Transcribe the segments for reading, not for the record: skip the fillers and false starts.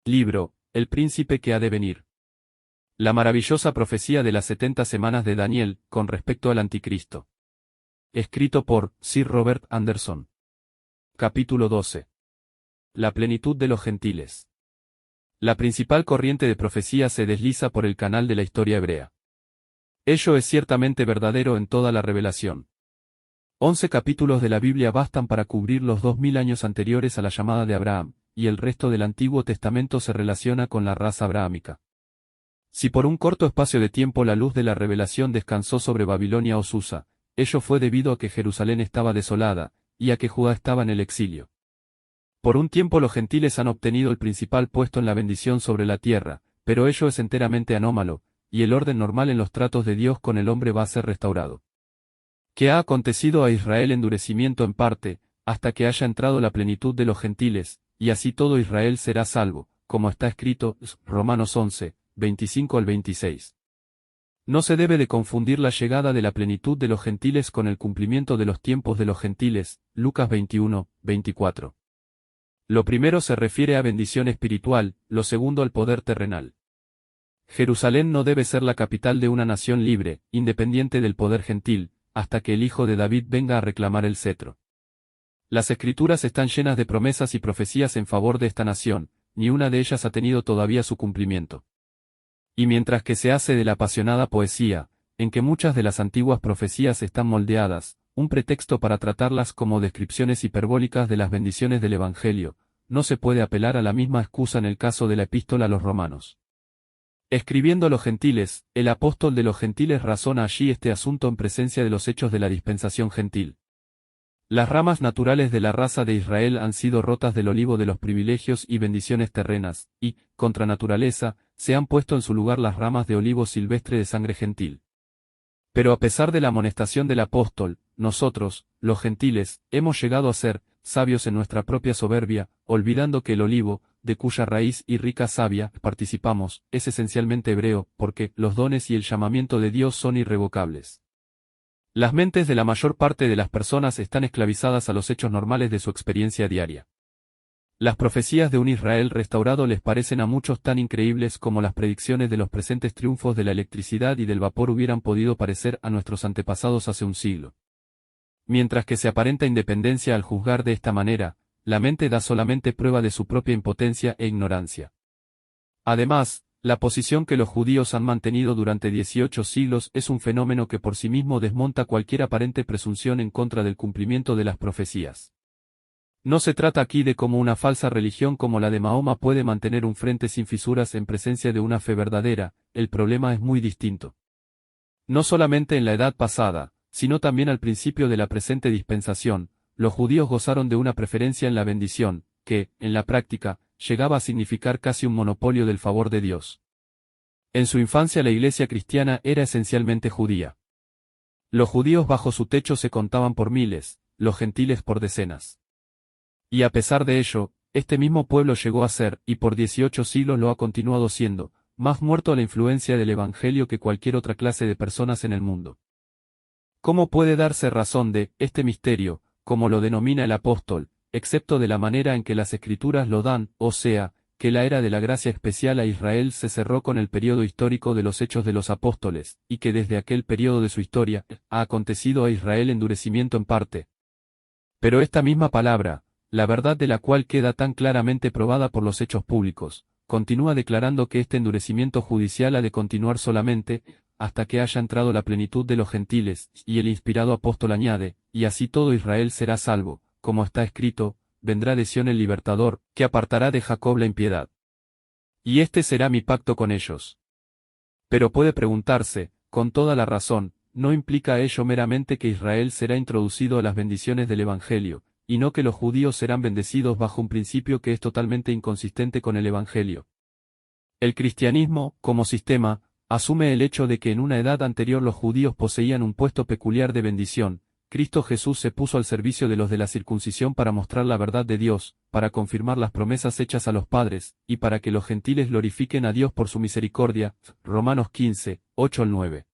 Libro, El príncipe que ha de venir. La maravillosa profecía de las 70 semanas de Daniel, con respecto al anticristo. Escrito por Sir Robert Anderson. Capítulo 12. La plenitud de los gentiles. La principal corriente de profecía se desliza por el canal de la historia hebrea. Ello es ciertamente verdadero en toda la revelación. 11 capítulos de la Biblia bastan para cubrir los 2000 años anteriores a la llamada de Abraham, y el resto del Antiguo Testamento se relaciona con la raza abrahámica. Si por un corto espacio de tiempo la luz de la revelación descansó sobre Babilonia o Susa, ello fue debido a que Jerusalén estaba desolada, y a que Judá estaba en el exilio. Por un tiempo los gentiles han obtenido el principal puesto en la bendición sobre la tierra, pero ello es enteramente anómalo, y el orden normal en los tratos de Dios con el hombre va a ser restaurado. ¿Qué ha acontecido a Israel? Endurecimiento en parte, hasta que haya entrado la plenitud de los gentiles, y así todo Israel será salvo, como está escrito, Romanos 11, 25 al 26. No se debe de confundir la llegada de la plenitud de los gentiles con el cumplimiento de los tiempos de los gentiles, Lucas 21, 24. Lo primero se refiere a bendición espiritual, lo segundo al poder terrenal. Jerusalén no debe ser la capital de una nación libre, independiente del poder gentil, hasta que el hijo de David venga a reclamar el cetro. Las escrituras están llenas de promesas y profecías en favor de esta nación, ni una de ellas ha tenido todavía su cumplimiento. Y mientras que se hace de la apasionada poesía, en que muchas de las antiguas profecías están moldeadas, un pretexto para tratarlas como descripciones hiperbólicas de las bendiciones del Evangelio, no se puede apelar a la misma excusa en el caso de la epístola a los romanos. Escribiendo a los gentiles, el apóstol de los gentiles razona allí este asunto en presencia de los hechos de la dispensación gentil. Las ramas naturales de la raza de Israel han sido rotas del olivo de los privilegios y bendiciones terrenas, y, contra naturaleza, se han puesto en su lugar las ramas de olivo silvestre de sangre gentil. Pero a pesar de la amonestación del apóstol, nosotros, los gentiles, hemos llegado a ser sabios en nuestra propia soberbia, olvidando que el olivo, de cuya raíz y rica savia participamos, es esencialmente hebreo, porque los dones y el llamamiento de Dios son irrevocables. Las mentes de la mayor parte de las personas están esclavizadas a los hechos normales de su experiencia diaria. Las profecías de un Israel restaurado les parecen a muchos tan increíbles como las predicciones de los presentes triunfos de la electricidad y del vapor hubieran podido parecer a nuestros antepasados hace un siglo. Mientras que se aparenta independencia al juzgar de esta manera, la mente da solamente prueba de su propia impotencia e ignorancia. Además, la posición que los judíos han mantenido durante 18 siglos es un fenómeno que por sí mismo desmonta cualquier aparente presunción en contra del cumplimiento de las profecías. No se trata aquí de cómo una falsa religión como la de Mahoma puede mantener un frente sin fisuras en presencia de una fe verdadera, el problema es muy distinto. No solamente en la edad pasada, sino también al principio de la presente dispensación, los judíos gozaron de una preferencia en la bendición, que, en la práctica, llegaba a significar casi un monopolio del favor de Dios. En su infancia la iglesia cristiana era esencialmente judía. Los judíos bajo su techo se contaban por miles, los gentiles por decenas. Y a pesar de ello, este mismo pueblo llegó a ser, y por 18 siglos lo ha continuado siendo, más muerto a la influencia del Evangelio que cualquier otra clase de personas en el mundo. ¿Cómo puede darse razón de este misterio, como lo denomina el apóstol, excepto de la manera en que las Escrituras lo dan, o sea, que la era de la gracia especial a Israel se cerró con el período histórico de los hechos de los apóstoles, y que desde aquel período de su historia, ha acontecido a Israel endurecimiento en parte? Pero esta misma palabra, la verdad de la cual queda tan claramente probada por los hechos públicos, continúa declarando que este endurecimiento judicial ha de continuar solamente, hasta que haya entrado la plenitud de los gentiles, y el inspirado apóstol añade, y así todo Israel será salvo, como está escrito, vendrá de Sión el libertador, que apartará de Jacob la impiedad. Y este será mi pacto con ellos. Pero puede preguntarse, con toda la razón, ¿no implica ello meramente que Israel será introducido a las bendiciones del Evangelio, y no que los judíos serán bendecidos bajo un principio que es totalmente inconsistente con el Evangelio? El cristianismo, como sistema, asume el hecho de que en una edad anterior los judíos poseían un puesto peculiar de bendición. Cristo Jesús se puso al servicio de los de la circuncisión para mostrar la verdad de Dios, para confirmar las promesas hechas a los padres, y para que los gentiles glorifiquen a Dios por su misericordia. Romanos 15, 8 al 9.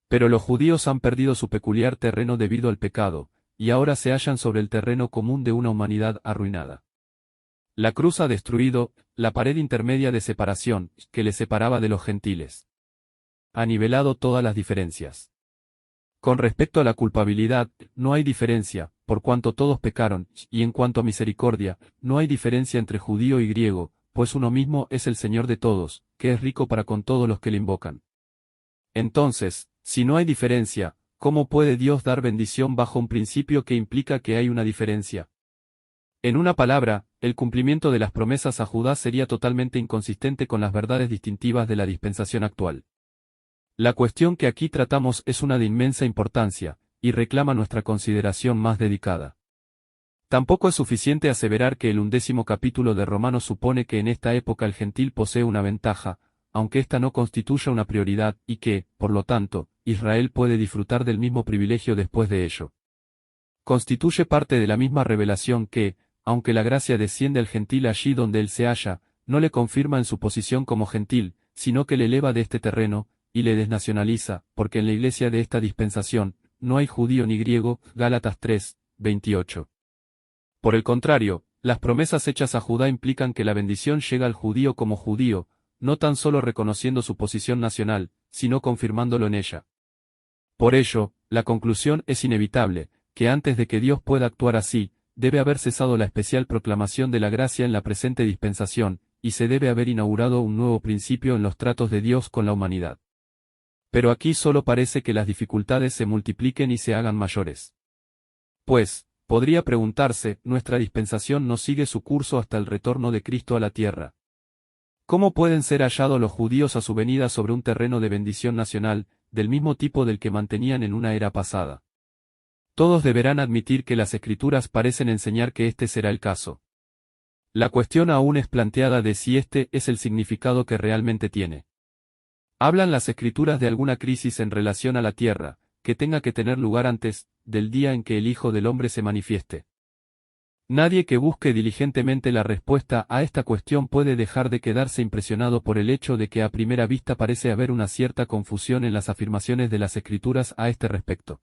Pero los judíos han perdido su peculiar terreno debido al pecado, y ahora se hallan sobre el terreno común de una humanidad arruinada. La cruz ha destruido la pared intermedia de separación que le separaba de los gentiles. Ha nivelado todas las diferencias. Con respecto a la culpabilidad, no hay diferencia, por cuanto todos pecaron, y en cuanto a misericordia, no hay diferencia entre judío y griego, pues uno mismo es el Señor de todos, que es rico para con todos los que le invocan. Entonces, si no hay diferencia, ¿cómo puede Dios dar bendición bajo un principio que implica que hay una diferencia? En una palabra, el cumplimiento de las promesas a Judá sería totalmente inconsistente con las verdades distintivas de la dispensación actual. La cuestión que aquí tratamos es una de inmensa importancia, y reclama nuestra consideración más dedicada. Tampoco es suficiente aseverar que el 11º capítulo de Romanos supone que en esta época el gentil posee una ventaja, aunque ésta no constituya una prioridad, y que, por lo tanto, Israel puede disfrutar del mismo privilegio después de ello. Constituye parte de la misma revelación que, aunque la gracia desciende al gentil allí donde él se halla, no le confirma en su posición como gentil, sino que le eleva de este terreno, y le desnacionaliza, porque en la iglesia de esta dispensación, no hay judío ni griego, Gálatas 3, 28. Por el contrario, las promesas hechas a Judá implican que la bendición llega al judío como judío, no tan solo reconociendo su posición nacional, sino confirmándolo en ella. Por ello, la conclusión es inevitable, que antes de que Dios pueda actuar así, debe haber cesado la especial proclamación de la gracia en la presente dispensación, y se debe haber inaugurado un nuevo principio en los tratos de Dios con la humanidad. Pero aquí solo parece que las dificultades se multipliquen y se hagan mayores. Pues, podría preguntarse, ¿nuestra dispensación no sigue su curso hasta el retorno de Cristo a la tierra? ¿Cómo pueden ser hallados los judíos a su venida sobre un terreno de bendición nacional, del mismo tipo del que mantenían en una era pasada? Todos deberán admitir que las Escrituras parecen enseñar que este será el caso. La cuestión aún es planteada de si este es el significado que realmente tiene. ¿Hablan las Escrituras de alguna crisis en relación a la tierra, que tenga que tener lugar antes del día en que el Hijo del Hombre se manifieste? Nadie que busque diligentemente la respuesta a esta cuestión puede dejar de quedarse impresionado por el hecho de que a primera vista parece haber una cierta confusión en las afirmaciones de las Escrituras a este respecto.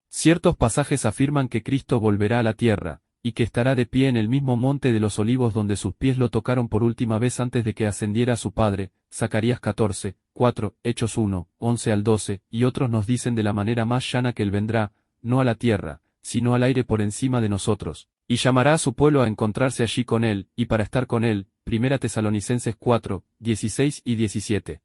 Ciertos pasajes afirman que Cristo volverá a la tierra, y que estará de pie en el mismo monte de los olivos donde sus pies lo tocaron por última vez antes de que ascendiera a su Padre, Zacarías 14, 4, Hechos 1, 11 al 12, y otros nos dicen de la manera más llana que Él vendrá, no a la tierra, sino al aire por encima de nosotros, y llamará a su pueblo a encontrarse allí con Él, y para estar con Él, 1 Tesalonicenses 4, 16 y 17.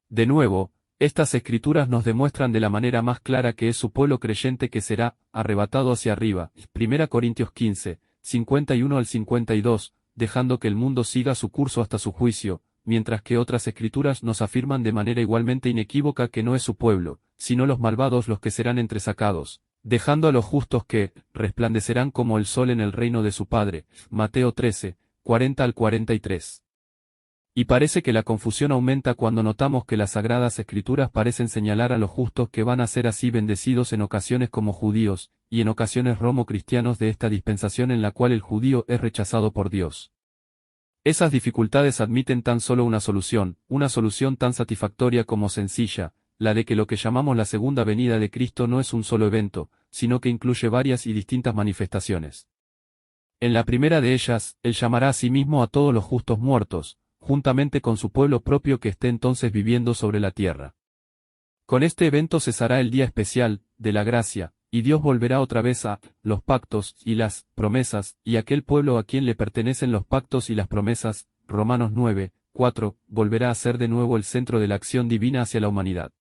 De nuevo, estas escrituras nos demuestran de la manera más clara que es su pueblo creyente que será arrebatado hacia arriba, 1 Corintios 15, 51 al 52, dejando que el mundo siga su curso hasta su juicio, mientras que otras escrituras nos afirman de manera igualmente inequívoca que no es su pueblo, sino los malvados los que serán entresacados, dejando a los justos que resplandecerán como el sol en el reino de su Padre, Mateo 13, 40 al 43. Y parece que la confusión aumenta cuando notamos que las Sagradas Escrituras parecen señalar a los justos que van a ser así bendecidos en ocasiones como judíos, y en ocasiones romo-cristianos de esta dispensación en la cual el judío es rechazado por Dios. Esas dificultades admiten tan solo una solución tan satisfactoria como sencilla, la de que lo que llamamos la segunda venida de Cristo no es un solo evento, sino que incluye varias y distintas manifestaciones. En la primera de ellas, Él llamará a sí mismo a todos los justos muertos, juntamente con su pueblo propio que esté entonces viviendo sobre la tierra. Con este evento cesará el día especial de la gracia, y Dios volverá otra vez a los pactos y las promesas, y aquel pueblo a quien le pertenecen los pactos y las promesas, Romanos 9, 4, volverá a ser de nuevo el centro de la acción divina hacia la humanidad.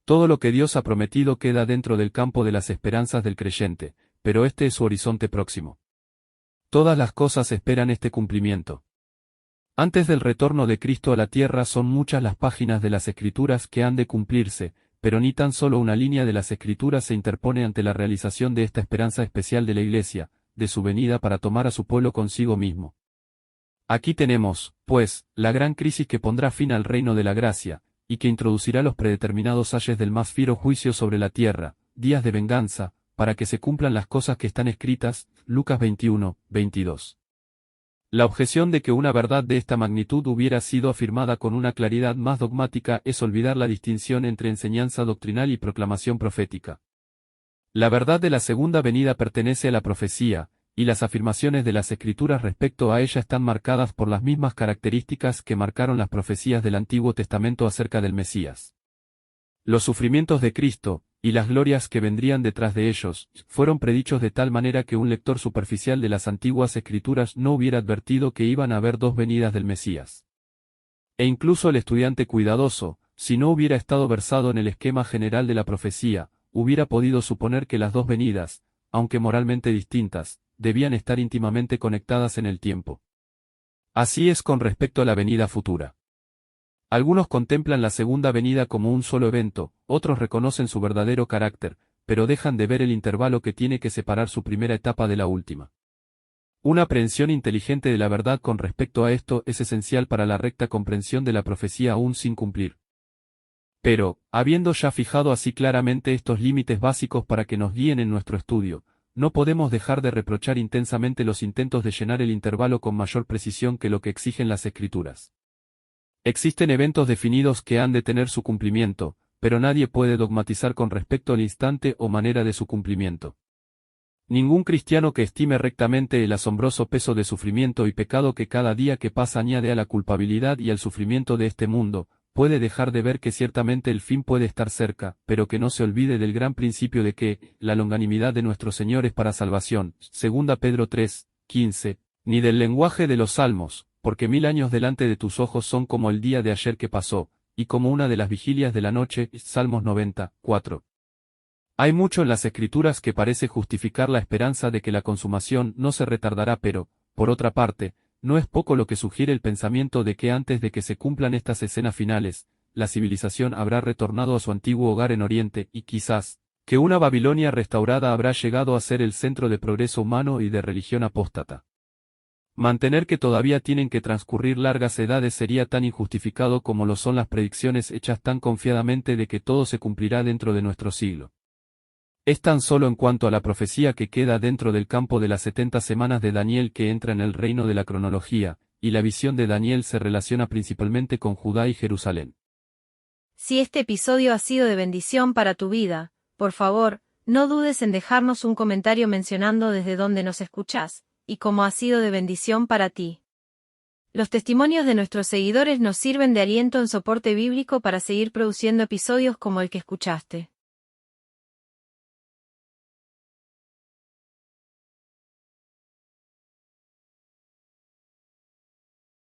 Todo lo que Dios ha prometido queda dentro del campo de las esperanzas del creyente, pero este es su horizonte próximo. Todas las cosas esperan este cumplimiento. Antes del retorno de Cristo a la tierra son muchas las páginas de las Escrituras que han de cumplirse, pero ni tan solo una línea de las Escrituras se interpone ante la realización de esta esperanza especial de la Iglesia, de su venida para tomar a su pueblo consigo mismo. Aquí tenemos, pues, la gran crisis que pondrá fin al reino de la gracia, y que introducirá los predeterminados ayes del más fiero juicio sobre la tierra, días de venganza, para que se cumplan las cosas que están escritas, Lucas 21, 22. La objeción de que una verdad de esta magnitud hubiera sido afirmada con una claridad más dogmática es olvidar la distinción entre enseñanza doctrinal y proclamación profética. La verdad de la segunda venida pertenece a la profecía, y las afirmaciones de las Escrituras respecto a ella están marcadas por las mismas características que marcaron las profecías del Antiguo Testamento acerca del Mesías. Los sufrimientos de Cristo, y las glorias que vendrían detrás de ellos, fueron predichos de tal manera que un lector superficial de las antiguas Escrituras no hubiera advertido que iban a haber dos venidas del Mesías. E incluso el estudiante cuidadoso, si no hubiera estado versado en el esquema general de la profecía, hubiera podido suponer que las dos venidas, aunque moralmente distintas, debían estar íntimamente conectadas en el tiempo. Así es con respecto a la venida futura. Algunos contemplan la segunda venida como un solo evento, otros reconocen su verdadero carácter, pero dejan de ver el intervalo que tiene que separar su primera etapa de la última. Una aprehensión inteligente de la verdad con respecto a esto es esencial para la recta comprensión de la profecía aún sin cumplir. Pero, habiendo ya fijado así claramente estos límites básicos para que nos guíen en nuestro estudio, no podemos dejar de reprochar intensamente los intentos de llenar el intervalo con mayor precisión que lo que exigen las Escrituras. Existen eventos definidos que han de tener su cumplimiento, pero nadie puede dogmatizar con respecto al instante o manera de su cumplimiento. Ningún cristiano que estime rectamente el asombroso peso de sufrimiento y pecado que cada día que pasa añade a la culpabilidad y al sufrimiento de este mundo, puede dejar de ver que ciertamente el fin puede estar cerca, pero que no se olvide del gran principio de que la longanimidad de nuestro Señor es para salvación, 2 Pedro 3, 15, ni del lenguaje de los salmos, porque 1000 años delante de tus ojos son como el día de ayer que pasó, y como una de las vigilias de la noche, Salmos 90, 4. Hay mucho en las Escrituras que parece justificar la esperanza de que la consumación no se retardará, pero, por otra parte, no es poco lo que sugiere el pensamiento de que antes de que se cumplan estas escenas finales, la civilización habrá retornado a su antiguo hogar en Oriente y quizás, que una Babilonia restaurada habrá llegado a ser el centro de progreso humano y de religión apóstata. Mantener que todavía tienen que transcurrir largas edades sería tan injustificado como lo son las predicciones hechas tan confiadamente de que todo se cumplirá dentro de nuestro siglo. Es tan solo en cuanto a la profecía que queda dentro del campo de las 70 semanas de Daniel que entra en el reino de la cronología, y la visión de Daniel se relaciona principalmente con Judá y Jerusalén. Si este episodio ha sido de bendición para tu vida, por favor, no dudes en dejarnos un comentario mencionando desde dónde nos escuchás, y cómo ha sido de bendición para ti. Los testimonios de nuestros seguidores nos sirven de aliento en soporte bíblico para seguir produciendo episodios como el que escuchaste.